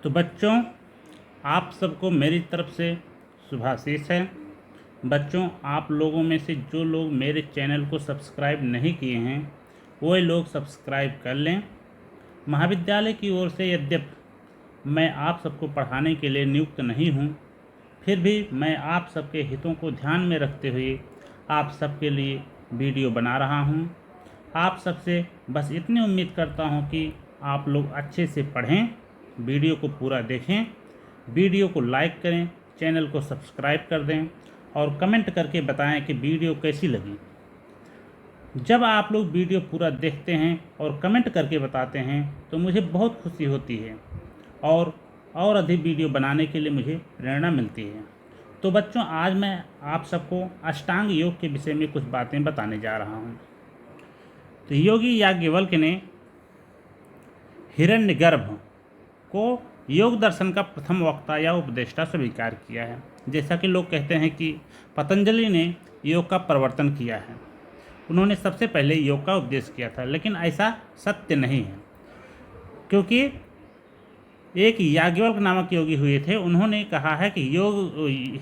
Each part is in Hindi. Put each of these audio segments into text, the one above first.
तो बच्चों, आप सबको मेरी तरफ से शुभाशीष है। बच्चों, आप लोगों में से जो लोग मेरे चैनल को सब्सक्राइब नहीं किए हैं वो लोग सब्सक्राइब कर लें। महाविद्यालय की ओर से यद्यपि मैं आप सबको पढ़ाने के लिए नियुक्त नहीं हूँ, फिर भी मैं आप सबके हितों को ध्यान में रखते हुए आप सबके लिए वीडियो बना रहा हूँ। आप सबसे बस इतनी उम्मीद करता हूँ कि आप लोग अच्छे से पढ़ें, वीडियो को पूरा देखें, वीडियो को लाइक करें, चैनल को सब्सक्राइब कर दें और कमेंट करके बताएं कि वीडियो कैसी लगी। जब आप लोग वीडियो पूरा देखते हैं और कमेंट करके बताते हैं तो मुझे बहुत खुशी होती है और अधिक वीडियो बनाने के लिए मुझे प्रेरणा मिलती है। तो बच्चों, आज मैं आप सबको अष्टांग योग के विषय में कुछ बातें बताने जा रहा हूँ। तो योगी याज्ञवल्क्य ने हिरण्यगर्भ को योग दर्शन का प्रथम वक्ता या उपदेष्टा स्वीकार किया है। जैसा कि लोग कहते हैं कि पतंजलि ने योग का प्रवर्तन किया है, उन्होंने सबसे पहले योग का उपदेश किया था, लेकिन ऐसा सत्य नहीं है, क्योंकि एक याज्ञवल्क्य नामक योगी हुए थे। उन्होंने कहा है कि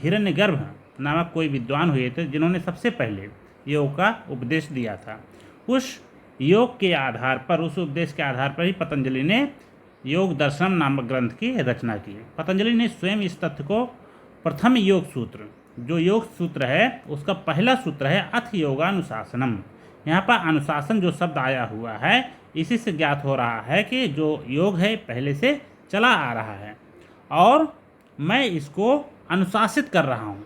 हिरण्यगर्भ नामक कोई विद्वान हुए थे जिन्होंने सबसे पहले योग का उपदेश दिया था। उस योग के आधार पर, उस उपदेश के आधार पर ही पतंजलि ने योग दर्शन नामक ग्रंथ की रचना की। पतंजलि ने स्वयं इस तथ्य को प्रथम योग सूत्र, जो योग सूत्र है उसका पहला सूत्र है अथ योगानुशासनम। यहाँ पर अनुशासन जो शब्द आया हुआ है, इसी से ज्ञात हो रहा है कि जो योग है पहले से चला आ रहा है और मैं इसको अनुशासित कर रहा हूँ,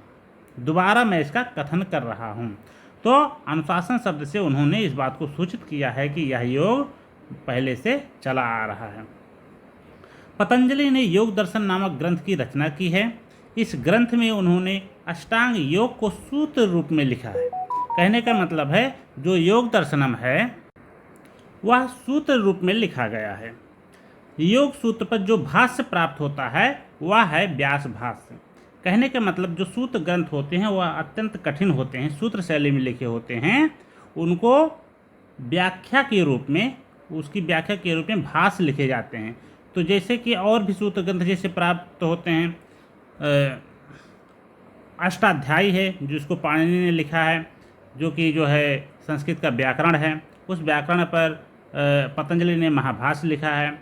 दोबारा मैं इसका कथन कर रहा हूँ। तो अनुशासन शब्द से उन्होंने इस बात को सूचित किया है कि यह योग पहले से चला आ रहा है। पतंजलि ने योग दर्शन नामक ग्रंथ की रचना की है। इस ग्रंथ में उन्होंने अष्टांग योग को सूत्र रूप में लिखा है। कहने का मतलब है जो योग दर्शनम है वह सूत्र रूप में लिखा गया है। योग सूत्र पर जो भाष्य प्राप्त होता है वह है व्यास भाष्य। कहने का मतलब जो सूत्र ग्रंथ होते हैं वह अत्यंत कठिन होते हैं, सूत्र शैली में लिखे होते हैं, उनको व्याख्या के रूप में, उसकी व्याख्या के रूप में भाष्य लिखे जाते हैं। तो जैसे कि और भी सूत्र ग्रंथ जैसे प्राप्त होते हैं, अष्टाध्यायी है जिसको पाणिनि ने लिखा है, जो कि जो है संस्कृत का व्याकरण है। उस व्याकरण पर पतंजलि ने महाभाष्य लिखा है।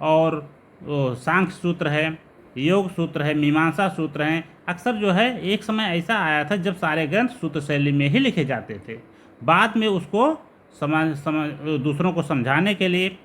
और सांख्य सूत्र है, योग सूत्र है, मीमांसा सूत्र हैं। अक्सर जो है एक समय ऐसा आया था जब सारे ग्रंथ सूत्र शैली में ही लिखे जाते थे। बाद में उसको दूसरों को समझाने के लिए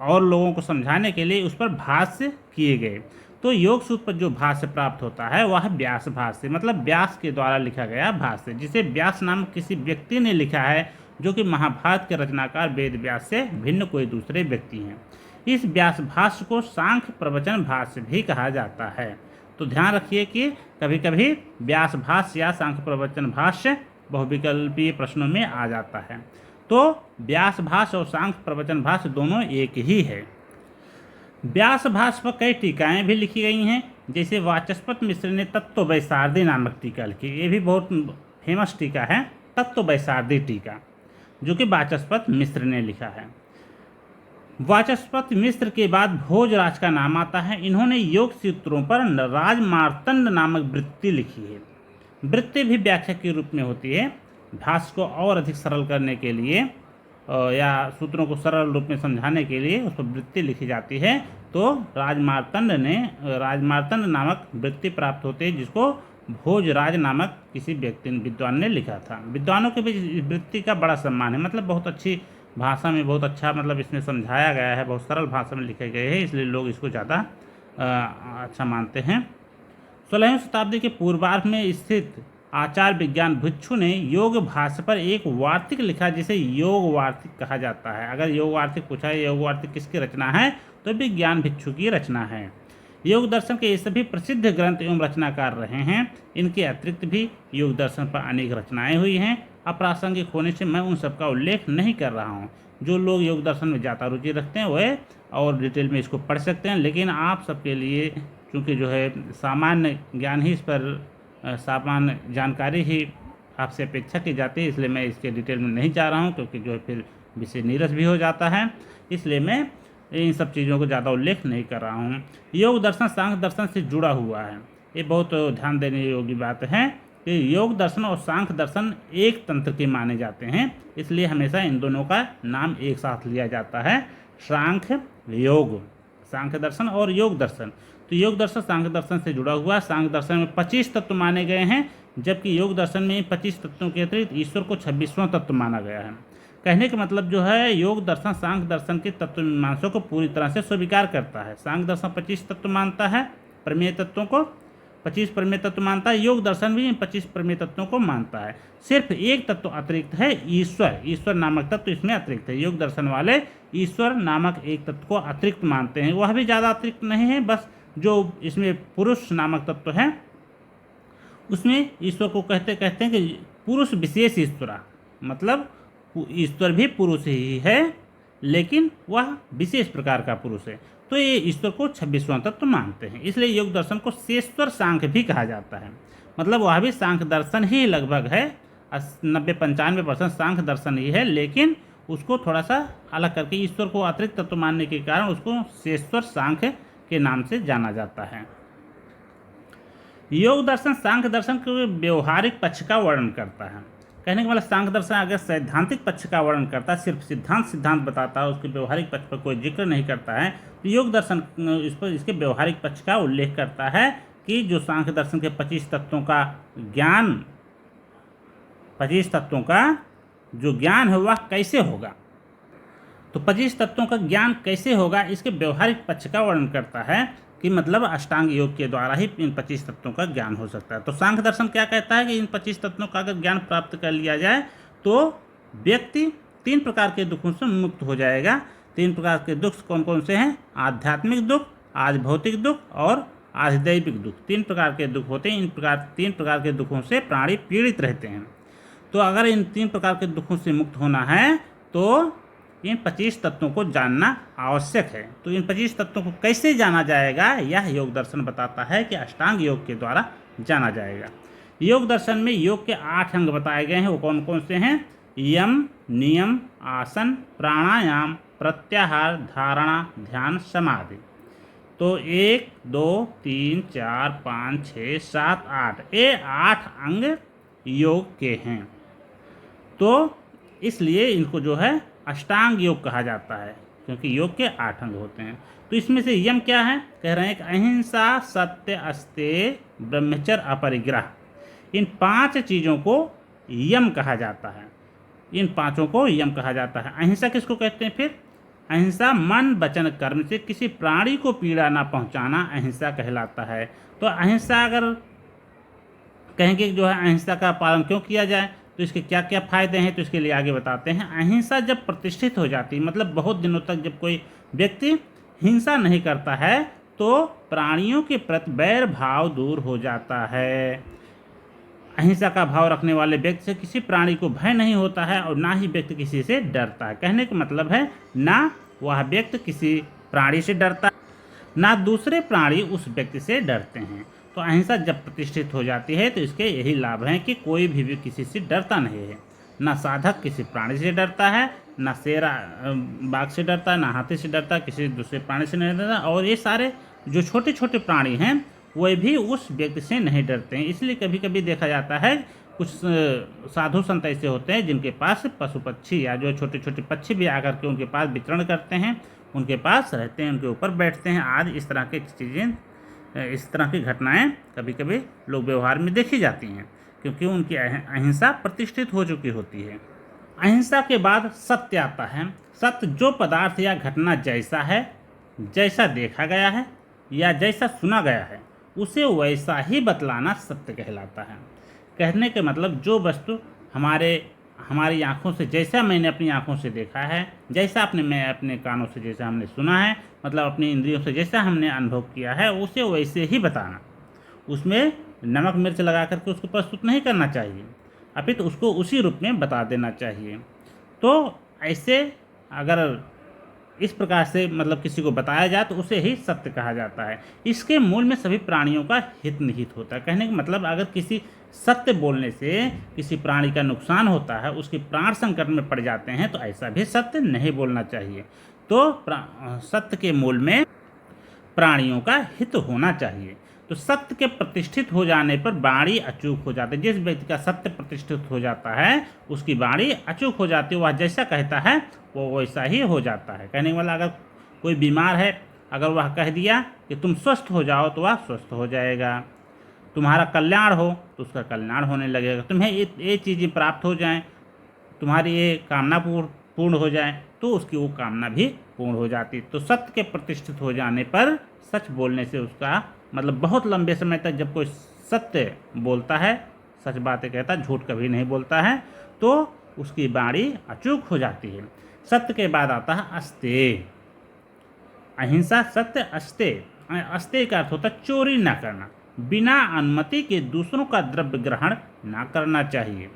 और लोगों को समझाने के लिए उस पर भाष्य किए गए। तो योग सूत्र पर जो भाष्य प्राप्त होता है वह व्यास भाष्य, मतलब व्यास के द्वारा लिखा गया भाष्य, जिसे व्यास नामक किसी व्यक्ति ने लिखा है, जो कि महाभारत के रचनाकार वेद व्यास से भिन्न कोई दूसरे व्यक्ति हैं। इस व्यास भाष्य को सांख्य प्रवचन भाष्य भी कहा जाता है। तो ध्यान रखिए कि कभी कभी व्यास भाष्य या सांख्य प्रवचन भाष्य बहुविकल्पीय प्रश्नों में आ जाता है। तो व्यास भाष्य और सांख्य प्रवचन भाष्य दोनों एक ही है। व्यास भाष्य पर कई टीकाएं भी लिखी गई हैं, जैसे वाचस्पति मिश्र ने तत्ववैशारदी नामक टीका लिखी। ये भी बहुत फेमस टीका है, तत्ववैशारदी टीका, जो कि वाचस्पति मिश्र ने लिखा है। वाचस्पति मिश्र के बाद भोजराज का नाम आता है। इन्होंने योग सूत्रों पर राजमार्तंड नामक वृत्ति लिखी है। वृत्ति भी व्याख्या के रूप में होती है। भाष्य को और अधिक सरल करने के लिए या सूत्रों को सरल रूप में समझाने के लिए उस पर वृत्ति लिखी जाती है। तो राजमार्तंड नामक वृत्ति प्राप्त होती है, जिसको भोजराज नामक किसी विद्वान ने लिखा था। विद्वानों के बीच इस वृत्ति का बड़ा सम्मान है, मतलब बहुत अच्छी भाषा में, बहुत अच्छा, मतलब इसमें समझाया गया है, बहुत सरल भाषा में लिखे गए हैं, इसलिए लोग इसको ज़्यादा अच्छा मानते हैं। 16वीं शताब्दी के पूर्वार्ध में स्थित आचार्य विज्ञान भिक्षु ने योग भाष्य पर एक वार्तिक लिखा, जिसे योग वार्तिक कहा जाता है। अगर योग वार्तिक पूछा है योग वार्तिक किसकी रचना है, तो विज्ञान भिक्षु की रचना है। योग दर्शन के ये सभी प्रसिद्ध ग्रंथ एवं रचनाकार रहे हैं। इनके अतिरिक्त भी योग दर्शन पर अनेक रचनाएं हुई हैं। अप्रासंगिक होने से मैं उन सब का उल्लेख नहीं कर रहा हूँ। जो लोग योग दर्शन में ज़्यादा रुचि रखते हैं वह और डिटेल में इसको पढ़ सकते हैं, लेकिन आप सबके लिए चूँकि जो है सामान्य ज्ञान ही इस पर सामान्य जानकारी ही आपसे अपेक्षा की जाती है, इसलिए मैं इसके डिटेल में नहीं जा रहा हूँ, क्योंकि जो है फिर विषय नीरस भी हो जाता है। इसलिए मैं इन सब चीज़ों को ज़्यादा उल्लेख नहीं कर रहा हूँ। योग दर्शन सांख्य दर्शन से जुड़ा हुआ है। ये बहुत ध्यान देने योग्य बात है कि योग दर्शन और सांख्य दर्शन एक तंत्र के माने जाते हैं, इसलिए हमेशा इन दोनों का नाम एक साथ लिया जाता है, सांख्य योग, सांख्य दर्शन और योग दर्शन। तो योग दर्शन सांख्य दर्शन से जुड़ा हुआ है। सांख्य दर्शन में 25 तत्व माने गए हैं, जबकि योग दर्शन में 25 तत्वों के अतिरिक्त ईश्वर को 26वां तत्व माना गया है। कहने का मतलब जो है, योग दर्शन सांख्य दर्शन के तत्व मीमांसों को पूरी तरह से स्वीकार करता है। सांख्य दर्शन 25 तत्व मानता है, प्रमेय तत्वों को 25 प्रमेय तत्व मानता है। योग दर्शन भी इन 25 प्रमेय तत्वों को मानता है। सिर्फ एक तत्व अतिरिक्त है, ईश्वर, ईश्वर नामक तत्व इसमें अतिरिक्त है। योग दर्शन वाले ईश्वर नामक एक तत्व को अतिरिक्त मानते हैं, वह भी ज़्यादा अतिरिक्त नहीं है, बस जो इसमें पुरुष नामक तत्व है उसमें ईश्वर को कहते हैं कि पुरुष विशेष ईश्वरा, मतलब ईश्वर भी पुरुष ही है लेकिन वह विशेष प्रकार का पुरुष है। तो ये ईश्वर को 26वां तत्व मानते हैं, इसलिए योग दर्शन को शेश्वर सांख्य भी कहा जाता है। मतलब वह भी सांख्य दर्शन ही लगभग है, 90-95% सांख्य दर्शन ही है, लेकिन उसको थोड़ा सा अलग करके ईश्वर को अतिरिक्त तत्व मानने के कारण उसको शेश्वर सांख्य के नाम से जाना जाता है। योग दर्शन सांख्य दर्शन के व्यवहारिक पक्ष का वर्णन करता है। कहने का मतलब सांख्य दर्शन अगर सैद्धांतिक पक्ष का वर्णन करता है, सिर्फ सिद्धांत बताता है, उसके व्यवहारिक पक्ष पर कोई जिक्र नहीं करता है, तो योग दर्शन इस पर इसके व्यवहारिक पक्ष का उल्लेख करता है कि जो सांख्य दर्शन के 25 तत्वों का ज्ञान, 25 तत्वों का जो ज्ञान है वह कैसे होगा। तो 25 तत्वों का ज्ञान कैसे होगा, इसके व्यवहारिक पक्ष का वर्णन करता है कि मतलब अष्टांग योग के द्वारा ही इन 25 तत्वों का ज्ञान हो सकता है। तो सांख्य दर्शन क्या कहता है कि इन 25 तत्वों का अगर ज्ञान प्राप्त कर लिया जाए तो व्यक्ति 3 प्रकार के दुखों से मुक्त हो जाएगा। 3 प्रकार के दुख कौन कौन से हैं? आध्यात्मिक दुख, आज भौतिक दुख और आधिदैविक दुख। 3 प्रकार के दुख होते हैं। इन 3 प्रकार के दुखों से प्राणी पीड़ित रहते हैं। तो अगर इन 3 प्रकार के दुखों से मुक्त होना है तो इन 25 तत्वों को जानना आवश्यक है। तो इन 25 तत्वों को कैसे जाना जाएगा, यह योग दर्शन बताता है कि अष्टांग योग के द्वारा जाना जाएगा। योग दर्शन में योग के 8 अंग बताए गए हैं। वो कौन कौन से हैं? यम, नियम, आसन, प्राणायाम, प्रत्याहार, धारणा, ध्यान, समाधि। तो 1, 2, 3, 4, 5, 6, 7, 8 ये 8 अंग योग के हैं। तो इसलिए इनको जो है अष्टांग योग कहा जाता है, क्योंकि योग के 8 अंग होते हैं। तो इसमें से यम क्या है? कह रहे हैं कि अहिंसा, सत्य, अस्तेय, ब्रह्मचर्य, अपरिग्रह। इन 5 चीज़ों को यम कहा जाता है। इन 5 को यम कहा जाता है। अहिंसा किसको कहते हैं फिर? अहिंसा मन, वचन, कर्म से किसी प्राणी को पीड़ा ना पहुंचाना अहिंसा कहलाता है। तो अहिंसा अगर कहेंगे जो है अहिंसा का पालन क्यों किया जाए, तो इसके क्या क्या फ़ायदे हैं, तो इसके लिए आगे बताते हैं। अहिंसा जब प्रतिष्ठित हो जाती है, मतलब बहुत दिनों तक जब कोई व्यक्ति हिंसा नहीं करता है तो प्राणियों के प्रति वैर भाव दूर हो जाता है। अहिंसा का भाव रखने वाले व्यक्ति से किसी प्राणी को भय नहीं होता है और ना ही व्यक्ति किसी से डरता है। कहने का मतलब है ना वह व्यक्ति किसी प्राणी से डरता है, ना दूसरे प्राणी उस व्यक्ति से डरते हैं। तो अहिंसा जब प्रतिष्ठित हो जाती है तो इसके यही लाभ हैं कि कोई भी किसी से डरता नहीं है। ना साधक किसी प्राणी से डरता है, ना शेर बाघ से डरता है, ना हाथी से डरता है, किसी दूसरे प्राणी से नहीं डरता। और ये सारे जो छोटे छोटे प्राणी हैं वे भी उस व्यक्ति से नहीं डरते हैं। इसलिए कभी कभी देखा जाता है कुछ साधु संत ऐसे होते हैं जिनके पास पशु पक्षी या जो छोटे छोटे पक्षी भी आकर के उनके पास विचरण करते हैं, उनके पास रहते हैं, उनके ऊपर बैठते हैं। आज इस तरह की चीज़ें, इस तरह की घटनाएं कभी कभी लोग व्यवहार में देखी जाती हैं, क्योंकि उनकी अहिंसा प्रतिष्ठित हो चुकी होती है। अहिंसा के बाद सत्य आता है। सत्य जो पदार्थ या घटना जैसा है, जैसा देखा गया है या जैसा सुना गया है, उसे वैसा ही बतलाना सत्य कहलाता है। कहने के मतलब जो वस्तु हमारी आँखों से, जैसा मैंने अपनी आँखों से देखा है, जैसा मैं अपने कानों से जैसा हमने सुना है, मतलब अपनी इंद्रियों से जैसा हमने अनुभव किया है, उसे वैसे ही बताना। उसमें नमक मिर्च लगा करके उसको प्रस्तुत नहीं करना चाहिए, अपितु उसको उसी रूप में बता देना चाहिए। तो ऐसे अगर इस प्रकार से मतलब किसी को बताया जाए तो उसे ही सत्य कहा जाता है। इसके मूल में सभी प्राणियों का हित निहित होता है। कहने का मतलब अगर किसी सत्य बोलने से किसी प्राणी का नुकसान होता है, उसके प्राण संकट में पड़ जाते हैं, तो ऐसा भी सत्य नहीं बोलना चाहिए। तो सत्य के मूल में प्राणियों का हित होना चाहिए। तो सत्य के प्रतिष्ठित हो जाने पर वाणी अचूक हो जाती है। जिस व्यक्ति का सत्य प्रतिष्ठित हो जाता है उसकी वाणी अचूक हो जाती है, वह जैसा कहता है वो वैसा ही हो जाता है। कहने वाला अगर कोई बीमार है, अगर वह कह दिया कि तुम स्वस्थ हो जाओ तो वह स्वस्थ हो जाएगा। तुम्हारा कल्याण हो तो उसका कल्याण होने लगेगा। तुम्हें ये चीज़ें प्राप्त हो जाएं, तुम्हारी ये कामना पूर्ण हो जाए तो उसकी वो कामना भी पूर्ण हो जाती। तो सत्य के प्रतिष्ठित हो जाने पर सच बोलने से उसका मतलब बहुत लंबे समय तक जब कोई सत्य बोलता है, सच बातें कहता है, झूठ कभी नहीं बोलता है, तो उसकी वाणी अचूक हो जाती है। सत्य के बाद आता है अस्तेय। अहिंसा, सत्य, अस्तेय। अस्तेय का अर्थ होता है चोरी ना करना, बिना अनुमति के दूसरों का द्रव्य ग्रहण ना करना चाहिए।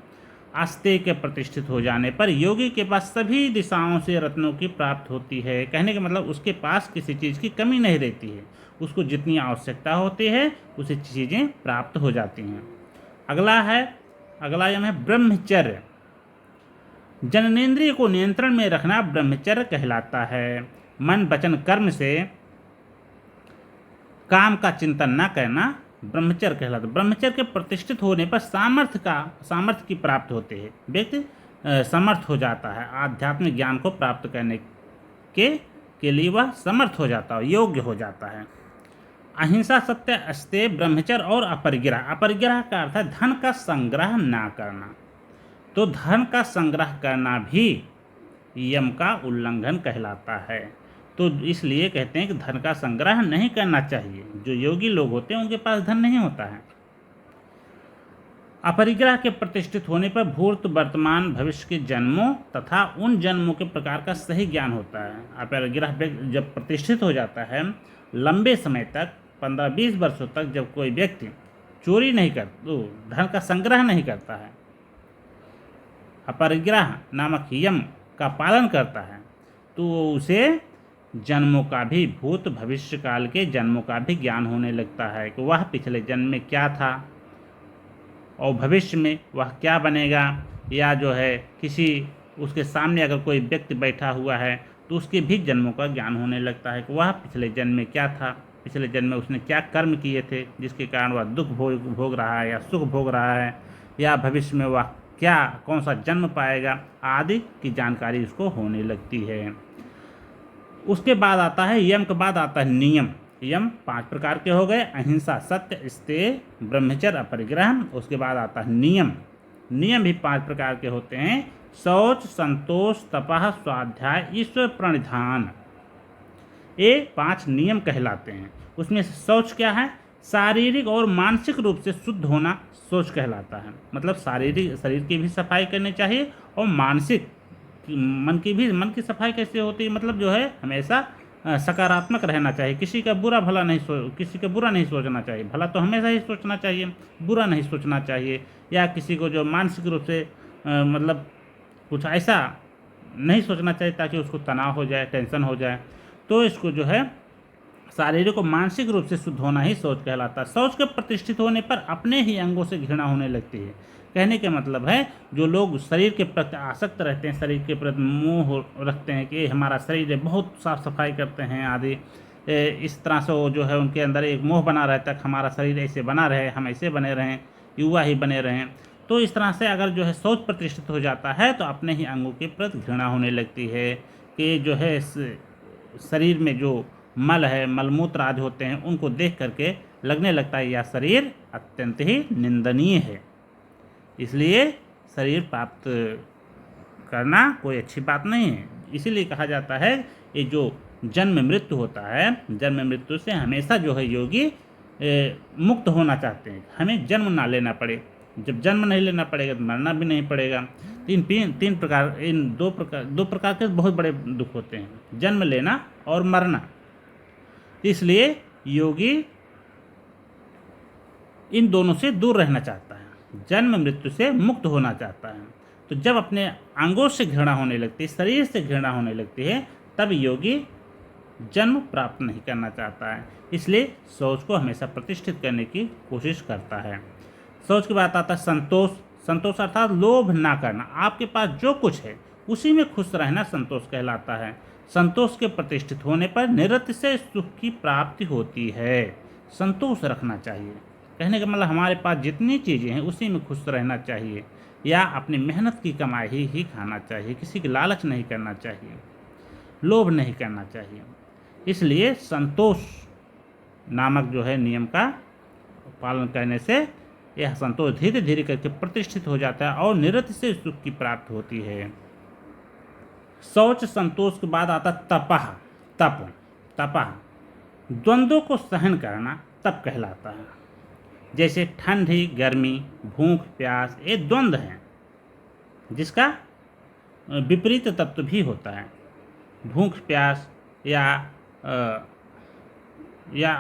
अस्तेय के प्रतिष्ठित हो जाने पर योगी के पास सभी दिशाओं से रत्नों की प्राप्त होती है। कहने का मतलब उसके पास किसी चीज़ की कमी नहीं रहती है, उसको जितनी आवश्यकता होती है उसे चीज़ें प्राप्त हो जाती हैं। अगला यम है ब्रह्मचर्य। जननेंद्रिय को नियंत्रण में रखना ब्रह्मचर्य कहलाता है। मन वचन कर्म से काम का चिंतन न करना ब्रह्मचर्य कहलाता है। ब्रह्मचर्य के प्रतिष्ठित होने पर सामर्थ्य की प्राप्त होती है। व्यक्ति समर्थ हो जाता है, आध्यात्मिक ज्ञान को प्राप्त करने के लिए वह समर्थ हो जाता है, योग्य हो जाता है। अहिंसा, सत्य, अस्तेय, ब्रह्मचर्य और अपरिग्रह। अपरिग्रह का अर्थ है धन का संग्रह ना करना। तो धन का संग्रह करना भी यम का उल्लंघन कहलाता है। तो इसलिए कहते हैं कि धन का संग्रह नहीं करना चाहिए। जो योगी लोग होते हैं उनके पास धन नहीं होता है। अपरिग्रह के प्रतिष्ठित होने पर भूत, वर्तमान, भविष्य के जन्मों तथा उन जन्मों के प्रकार का सही ज्ञान होता है। अपरिग्रह जब प्रतिष्ठित हो जाता है, लंबे समय तक 15-20 वर्षों तक जब कोई व्यक्ति चोरी नहीं करता, तो धन का संग्रह नहीं करता है, अपरिग्रह नामक यम का पालन करता है, तो उसे जन्मों का भी, भूत भविष्य काल के जन्मों का भी ज्ञान होने लगता है कि वह पिछले जन्म में क्या था और भविष्य में वह क्या बनेगा। या जो है किसी उसके सामने अगर कोई व्यक्ति बैठा हुआ है तो उसके भी जन्मों का ज्ञान होने लगता है कि वह पिछले जन्म में क्या था, पिछले जन्म में उसने क्या कर्म किए थे जिसके कारण वह दुख भोग रहा है या सुख भोग रहा है, या भविष्य में वह कौन सा जन्म पाएगा आदि की जानकारी उसको होने लगती है। उसके बाद आता है यम के बाद आता है नियम। यम 5 प्रकार के हो गए, अहिंसा, सत्य, अस्तेय, ब्रह्मचर्य, अपरिग्रह। उसके बाद आता है नियम। नियम भी 5 प्रकार के होते हैं, शौच, संतोष, तपः, स्वाध्याय, ईश्वर प्रणिधान। ये 5 नियम कहलाते हैं। उसमें से शौच क्या है? शारीरिक और मानसिक रूप से शुद्ध होना शौच कहलाता है। मतलब शरीर की भी सफाई करनी चाहिए और मानसिक मन की सफाई कैसे होती है? मतलब जो है हमेशा सकारात्मक रहना चाहिए, किसी का बुरा नहीं सोचना चाहिए। भला तो हमेशा ही सोचना चाहिए, बुरा नहीं सोचना चाहिए। या किसी को जो मानसिक रूप से मतलब कुछ ऐसा नहीं सोचना चाहिए ताकि उसको तनाव हो जाए, टेंशन हो जाए। तो इसको जो है शारीरिक और मानसिक रूप से शुद्ध होना ही शौच कहलाता है। शौच के प्रतिष्ठित होने पर अपने ही अंगों से घृणा होने लगती है। कहने के मतलब है जो लोग शरीर के प्रति आसक्त रहते हैं, शरीर के प्रति मोह रखते हैं कि हमारा शरीर है, बहुत साफ सफाई करते हैं आदि, इस तरह से वो जो है उनके अंदर एक मोह बना रहता है कि हमारा शरीर ऐसे बना रहे, हम ऐसे बने रहें, युवा ही बने रहें। तो इस तरह से अगर जो है शौच प्रतिष्ठित हो जाता है तो अपने ही अंगों के प्रति घृणा होने लगती है कि जो है शरीर में जो मल है, मलमूत्र आदि होते हैं, उनको देख करके लगने लगता है यह शरीर अत्यंत ही निंदनीय है। इसलिए शरीर प्राप्त करना कोई अच्छी बात नहीं है। इसीलिए कहा जाता है ये जो जन्म मृत्यु होता है, जन्म मृत्यु से हमेशा जो है योगी मुक्त होना चाहते हैं, हमें जन्म ना लेना पड़े। जब जन्म नहीं लेना पड़ेगा तो मरना भी नहीं पड़ेगा। दो प्रकार के बहुत बड़े दुख होते हैं, जन्म लेना और मरना। इसलिए योगी इन दोनों से दूर रहना चाहता है, जन्म मृत्यु से मुक्त होना चाहता है। तो जब अपने अंगों से घृणा होने लगती है, शरीर से घृणा होने लगती है, तब योगी जन्म प्राप्त नहीं करना चाहता है। इसलिए शौच को हमेशा प्रतिष्ठित करने की कोशिश करता है। शौच की बात आता है संतोष। संतोष अर्थात लोभ ना करना। आपके पास जो कुछ है उसी में खुश रहना संतोष कहलाता है। संतोष के प्रतिष्ठित होने पर निरतिशय सुख की प्राप्ति होती है। संतोष रखना चाहिए, कहने का मतलब हमारे पास जितनी चीज़ें हैं उसी में खुश रहना चाहिए, या अपनी मेहनत की कमाई ही खाना चाहिए, किसी की लालच नहीं करना चाहिए, लोभ नहीं करना चाहिए। इसलिए संतोष नामक जो है नियम का पालन करने से यह संतोष धीरे धीरे करके प्रतिष्ठित हो जाता है और निरतिशय सुख की प्राप्ति होती है। शौच संतोष के बाद आता तपह। तपह द्वंद्वों को सहन करना तप कहलाता है। जैसे ठंडी गर्मी, भूख प्यास, ये द्वंद्व हैं जिसका विपरीत तत्व भी होता है। भूख प्यास या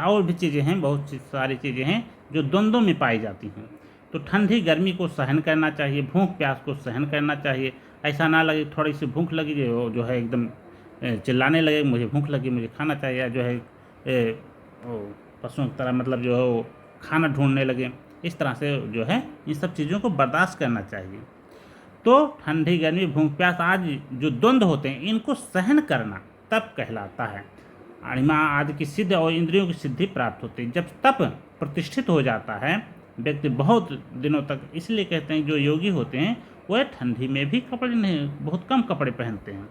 और भी चीज़ें हैं, बहुत सारी चीज़ें हैं जो द्वंद्वों में पाई जाती हैं। तो ठंडी गर्मी को सहन करना चाहिए, भूख प्यास को सहन करना चाहिए। ऐसा ना लगे थोड़ी सी भूख लगी जो है एकदम चिल्लाने लगे मुझे भूख लगी मुझे खाना चाहिए, या जो है पशुओं की तरह मतलब जो है वो खाना ढूंढने लगे। इस तरह से जो है इन सब चीज़ों को बर्दाश्त करना चाहिए। तो ठंडी गर्मी भूख प्यास आदि जो द्वंद्व होते हैं इनको सहन करना तप कहलाता है। अणिमा आदि की सिद्ध और इंद्रियों की सिद्धि प्राप्त होती है। जब तप प्रतिष्ठित हो जाता है व्यक्ति बहुत दिनों तक, इसलिए कहते हैं जो योगी होते हैं वह ठंडी में भी कपड़े नहीं, बहुत कम कपड़े पहनते हैं,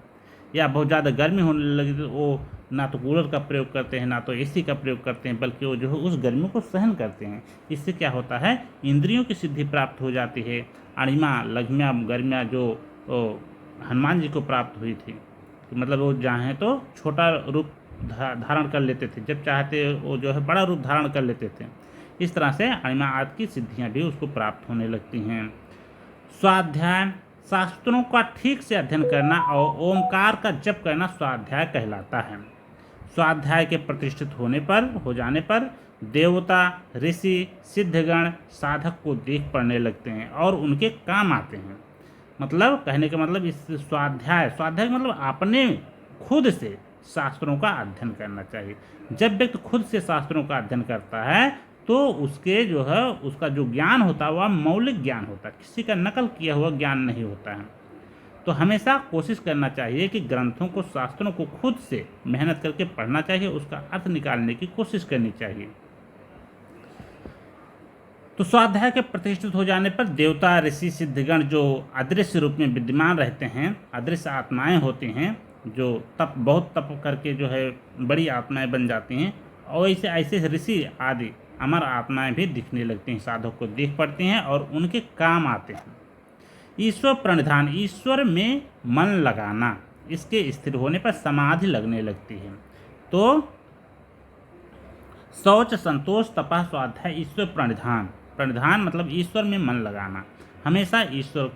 या बहुत ज़्यादा गर्मी होने लगी तो वो ना तो कूलर का प्रयोग करते हैं ना तो एसी का प्रयोग करते हैं, बल्कि वो जो है उस गर्मी को सहन करते हैं। इससे क्या होता है, इंद्रियों की सिद्धि प्राप्त हो जाती है। अणिमा लघ्मिया गर्मिया जो हनुमान जी को प्राप्त हुई थी, मतलब वो चाहे तो छोटा रूप धारण कर लेते थे, जब चाहते वो जो है बड़ा रूप धारण कर लेते थे। इस तरह से अणिमा आदि की सिद्धियाँ भी उसको प्राप्त होने लगती हैं। स्वाध्याय शास्त्रों का ठीक से अध्ययन करना और ओमकार का जप करना स्वाध्याय कहलाता है। स्वाध्याय के प्रतिष्ठित हो जाने पर देवता ऋषि सिद्धगण साधक को देख पड़ने लगते हैं और उनके काम आते हैं। मतलब कहने का मतलब इस स्वाध्याय मतलब अपने खुद से शास्त्रों का अध्ययन करना चाहिए। जब व्यक्ति खुद से शास्त्रों का अध्ययन करता है तो उसके जो है उसका जो ज्ञान होता है वह मौलिक ज्ञान होता है, किसी का नकल किया हुआ ज्ञान नहीं होता है। तो हमेशा कोशिश करना चाहिए कि ग्रंथों को शास्त्रों को खुद से मेहनत करके पढ़ना चाहिए, उसका अर्थ निकालने की कोशिश करनी चाहिए। तो स्वाध्याय के प्रतिष्ठित हो जाने पर देवता ऋषि सिद्धगण जो अदृश्य रूप में विद्यमान रहते हैं, अदृश्य आत्माएं होती हैं जो बहुत तप करके जो है बड़ी आत्माएं बन जाती हैं, और ऐसे ऋषि आदि अमर आत्माएं भी दिखने लगती हैं, साधक को देख पड़ती हैं और उनके काम आते हैं। ईश्वर प्रणिधान ईश्वर में मन लगाना, इसके स्थिर होने पर समाधि लगने लगती है। तो शौच संतोष तपः स्वाध्याय ईश्वर प्रणिधान मतलब ईश्वर में मन लगाना, हमेशा ईश्वर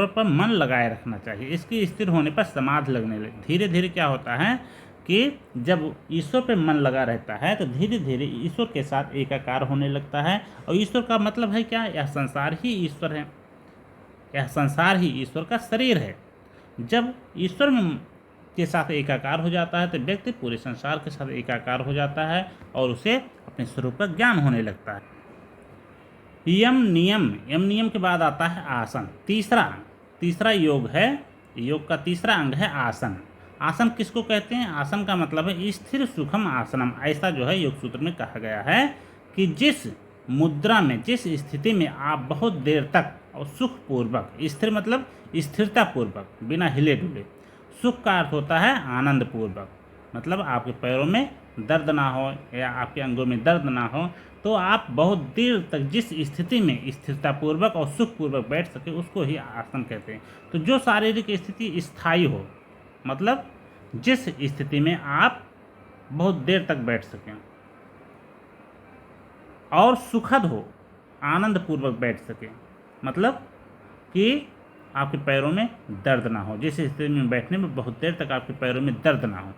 पर मन लगाए रखना चाहिए। इसके स्थिर होने पर समाधि लगने लगे। धीरे धीरे क्या होता है कि जब ईश्वर पर मन लगा रहता है तो धीरे धीरे ईश्वर के साथ एकाकार होने लगता है। और ईश्वर का मतलब है क्या, यह संसार ही ईश्वर है, यह संसार ही ईश्वर का शरीर है। जब ईश्वर में के साथ एकाकार हो जाता है तो व्यक्ति पूरे संसार के साथ एकाकार हो जाता है और उसे अपने स्वरूप का ज्ञान होने लगता है। यम नियम के बाद आता है आसन। तीसरा योग है, योग का तीसरा अंग है आसन। आसन किसको कहते हैं, आसन का मतलब है स्थिर सुखम आसनम। ऐसा जो है योग सूत्र में कहा गया है कि जिस मुद्रा में जिस स्थिति में आप बहुत देर तक और सुखपूर्वक, स्थिर मतलब स्थिरता पूर्वक बिना हिले डुले, सुख का अर्थ होता है आनंद पूर्वक, मतलब आपके पैरों में दर्द ना हो या आपके अंगों में दर्द ना हो, तो आप बहुत देर तक जिस स्थिति में स्थिरता पूर्वक और सुखपूर्वक बैठ सके उसको ही आसन कहते हैं। तो जो शारीरिक स्थिति स्थायी हो, मतलब जिस स्थिति में आप बहुत देर तक बैठ सकें और सुखद हो, आनंद पूर्वक बैठ सकें, मतलब कि आपके पैरों में दर्द ना हो, जिस स्थिति में बैठने में बहुत देर तक आपके पैरों में दर्द ना हो,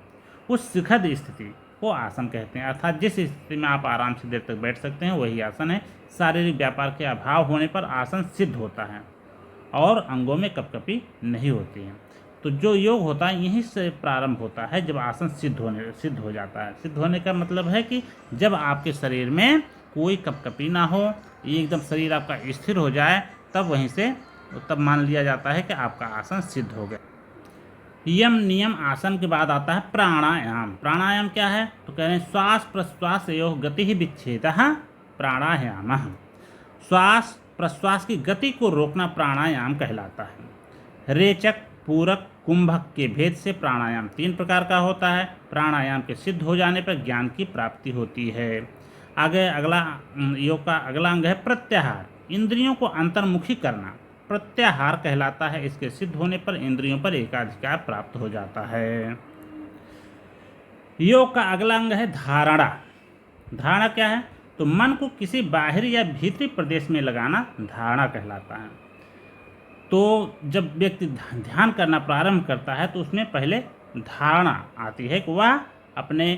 उस सुखद स्थिति को आसन कहते हैं। अर्थात जिस स्थिति में आप आराम से देर तक बैठ सकते हैं वही आसन है। शारीरिक व्यापार के अभाव होने पर आसन सिद्ध होता है और अंगों में कपकपी नहीं होती है। तो जो योग होता है यहीं से प्रारंभ होता है, जब आसन सिद्ध हो जाता है। सिद्ध होने का मतलब है कि जब आपके शरीर में कोई कपकपी ना हो, ये एकदम शरीर आपका स्थिर हो जाए, तब मान लिया जाता है कि आपका आसन सिद्ध हो गया। यम नियम आसन के बाद आता है प्राणायाम। प्राणायाम क्या है? तो कह रहे हैं श्वास प्रश्वास योः गति विच्छेदः प्राणायाम। श्वास प्रश्वास की गति को रोकना प्राणायाम कहलाता है। रेचक, पूरक, कुंभक के भेद से प्राणायाम 3 प्रकार का होता है। प्राणायाम के सिद्ध हो जाने पर ज्ञान की प्राप्ति होती है। आगे अगला योग का अगला अंग है प्रत्याहार। इंद्रियों को अंतर्मुखी करना प्रत्याहार कहलाता है। इसके सिद्ध होने पर इंद्रियों पर एकाधिकार प्राप्त हो जाता है। योग का अगला अंग है धारणा। धारणा क्या है? तो मन को किसी बाहरी या भीतरी प्रदेश में लगाना धारणा कहलाता है। तो जब व्यक्ति ध्यान करना प्रारंभ करता है तो उसमें पहले धारणा आती है कि वह अपने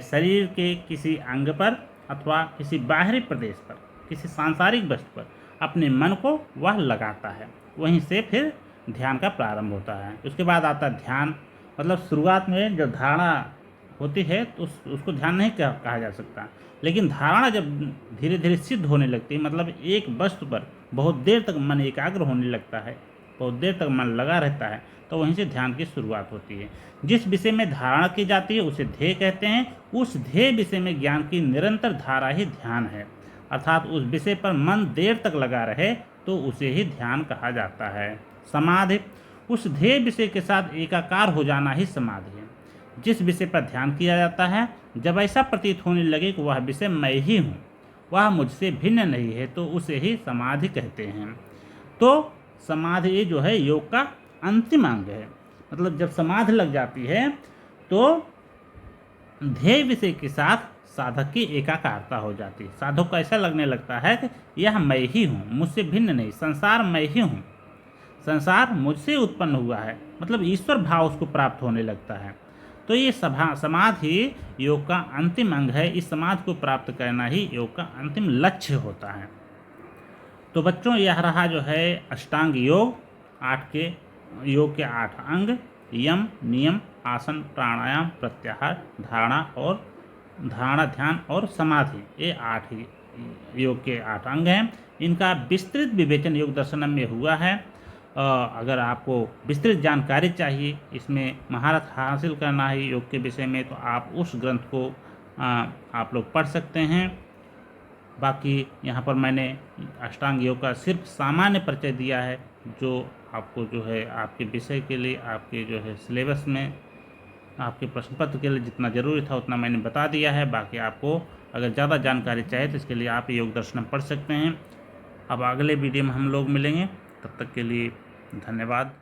शरीर के किसी अंग पर अथवा किसी बाहरी प्रदेश पर, किसी सांसारिक वस्तु पर अपने मन को वह लगाता है। वहीं से फिर ध्यान का प्रारंभ होता है। उसके बाद आता है ध्यान। मतलब शुरुआत में जब धारणा होती है तो उसको ध्यान नहीं कहा जा सकता, लेकिन धारणा जब धीरे धीरे सिद्ध होने लगती है, मतलब एक वस्तु पर बहुत देर तक मन एकाग्र होने लगता है, बहुत देर तक मन लगा रहता है, तो वहीं से ध्यान की शुरुआत होती है। जिस विषय में धारणा की जाती है उसे ध्येय कहते हैं। उस ध्येय विषय में ज्ञान की निरंतर धारा ही ध्यान है। अर्थात उस विषय पर मन देर तक लगा रहे तो उसे ही ध्यान कहा जाता है। समाधि, उस ध्येय विषय के साथ एकाकार हो जाना ही समाधि है। जिस विषय पर ध्यान किया जाता है, जब ऐसा प्रतीत होने लगे कि वह विषय मैं ही हूँ, वह मुझसे भिन्न नहीं है, तो उसे ही समाधि कहते हैं। तो समाधि जो है योग का अंतिम अंग है। मतलब जब समाधि लग जाती है तो ध्येय विषय के साथ साधक की एकाकारता हो जाती है। साधक को ऐसा लगने लगता है कि यह मैं ही हूँ, मुझसे भिन्न नहीं, संसार मैं ही हूँ, संसार मुझसे उत्पन्न हुआ है। मतलब ईश्वर भाव उसको प्राप्त होने लगता है। तो ये समाधि योग का अंतिम अंग है। इस समाधि को प्राप्त करना ही योग का अंतिम लक्ष्य होता है। तो बच्चों, यह रहा जो है अष्टांग योग। 8 के योग के 8 अंग: यम, नियम, आसन, प्राणायाम, प्रत्याहार, धारणा, ध्यान और समाधि। ये 8 योग के 8 अंग हैं। इनका विस्तृत विवेचन योग दर्शनम में हुआ है। अगर आपको विस्तृत जानकारी चाहिए, इसमें महारत हासिल करना है योग के विषय में, तो आप उस ग्रंथ को आप लोग पढ़ सकते हैं। बाकी यहाँ पर मैंने अष्टांग योग का सिर्फ सामान्य परिचय दिया है, जो आपको जो है आपके विषय के लिए, आपके जो है सिलेबस में, आपके प्रश्न पत्र के लिए जितना ज़रूरी था उतना मैंने बता दिया है। बाकी आपको अगर ज़्यादा जानकारी चाहिए तो इसके लिए आप योग दर्शनम पढ़ सकते हैं। अब अगले वीडियो में हम लोग मिलेंगे, तब तक के लिए धन्यवाद।